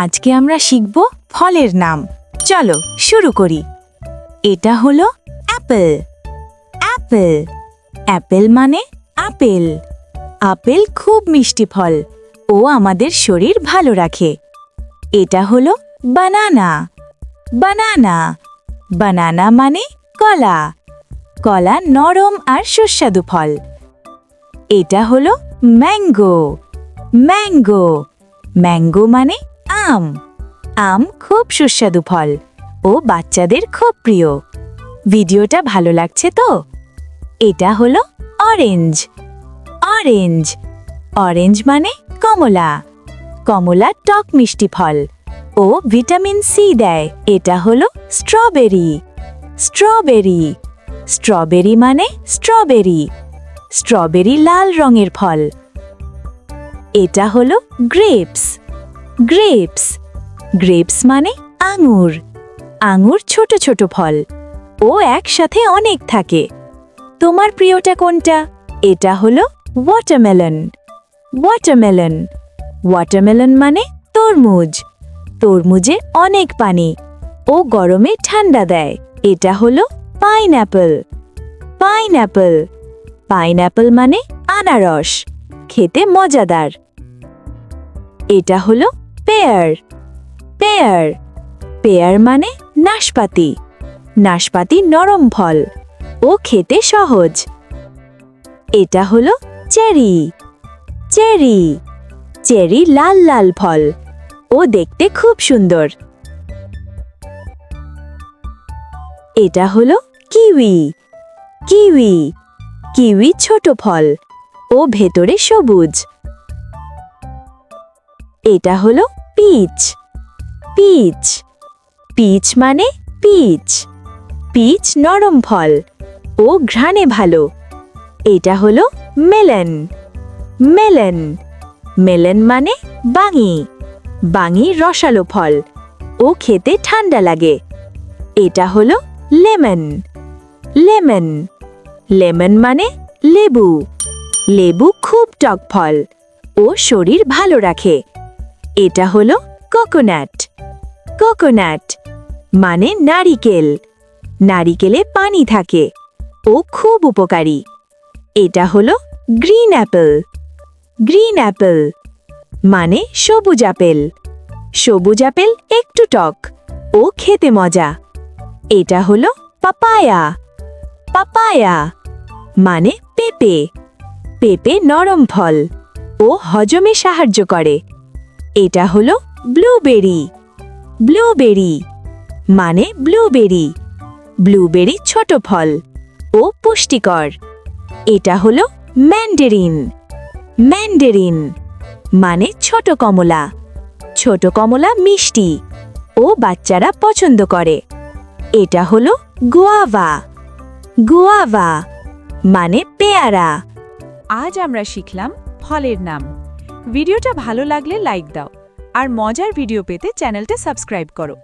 আজকে আমরা শিখব ফলের নাম। চলো শুরু করি। এটা হলো অ্যাপেল। অ্যাপেল অ্যাপেল মানে আপেল। আপেল খুব মিষ্টি ফল ও আমাদের শরীর ভালো রাখে। এটা হলো বানানা। বানানা বানানা মানে কলা। কলা নরম আর সুস্বাদু ফল। এটা হলো ম্যাঙ্গো। ম্যাঙ্গো ম্যাঙ্গো মানে আম। আম খুব সুস্বাদু ফল ও বাচ্চাদের খুব প্রিয়। ভিডিওটা ভালো লাগছে তো? এটা হলো অরেঞ্জ। অরেঞ্জ অরেঞ্জ মানে কমলা। কমলা টক মিষ্টি ফল ও ভিটামিন সি দেয়। এটা হলো স্ট্রবেরি। স্ট্রবেরি স্ট্রবেরি মানে স্ট্রবেরি। স্ট্রবেরি লাল রঙের ফল। এটা হলো গ্রেপস। গ্রেপস গ্রেপস মানে আঙুর। আঙুর ছোট ছোট ফল ও একসাথে অনেক থাকে। তোমার প্রিয়টা কোনটা? এটা হলো ওয়াটারমেলন। ওয়াটারমেলন ওয়াটারমেলন মানে তরমুজ। তরমুজে অনেক পানি ও গরমে ঠান্ডা দেয়। এটা হলো পাইনঅ্যাপল। পাইনঅ্যাপল পাইনঅ্যাপল মানে আনারস, খেতে মজাদার। এটা হলো পেয়ার। পেয়ার পেয়ার মানে নাশপাতি। নাশপাতি নরম ফল ও খেতে সহজ। এটা হলো চেরি। চেরি চেরি লাল লাল ফল ও দেখতে খুব সুন্দর। এটা হলো কিউই। কিউই কিউই ছোট ফল ও ভেতরে সবুজ। এটা হলো পিচ। পিচ পিচ মানে পিচ। পিচ নরম ফল ও ঘ্রাণে ভালো। এটা হলো মেলন। মেলন মেলন মানে বাঙি। বাঙি রসালো ফল ও খেতে ঠান্ডা লাগে। এটা হলো লেমন। লেমন লেমন মানে লেবু। লেবু খুব টক ফল ও শরীর ভালো রাখে। এটা হলো কোকোনাট। কোকোনাট মানে নারিকেল। নারিকেলে পানি থাকে ও খুব উপকারী। এটা হলো গ্রিন অ্যাপেল। গ্রিন অ্যাপেল মানে সবুজ আপেল। সবুজ আপেল একটু টক ও খেতে মজা। এটা হলো পাপায়া। পাপায়া মানে পেঁপে। পেঁপে নরম ফল ও হজমে সাহায্য করে। এটা হলো ব্লুবেরি। ব্লুবেরি মানে ব্লুবেরি। ব্লুবেরি ছোট ফল ও পুষ্টিকর। এটা হলো ম্যান্ডারিন। ম্যান্ডারিন মানে ছোট কমলা। ছোট কমলা মিষ্টি ও বাচ্চারা পছন্দ করে। এটা হলো গুয়াভা। গুয়াভা মানে পেয়ারা। আজ আমরা শিখলাম ফলের নাম। ভিডিওটা ভালো লাগলে লাইক দাও আর মজার ভিডিও পেতে চ্যানেলটা সাবস্ক্রাইব করো।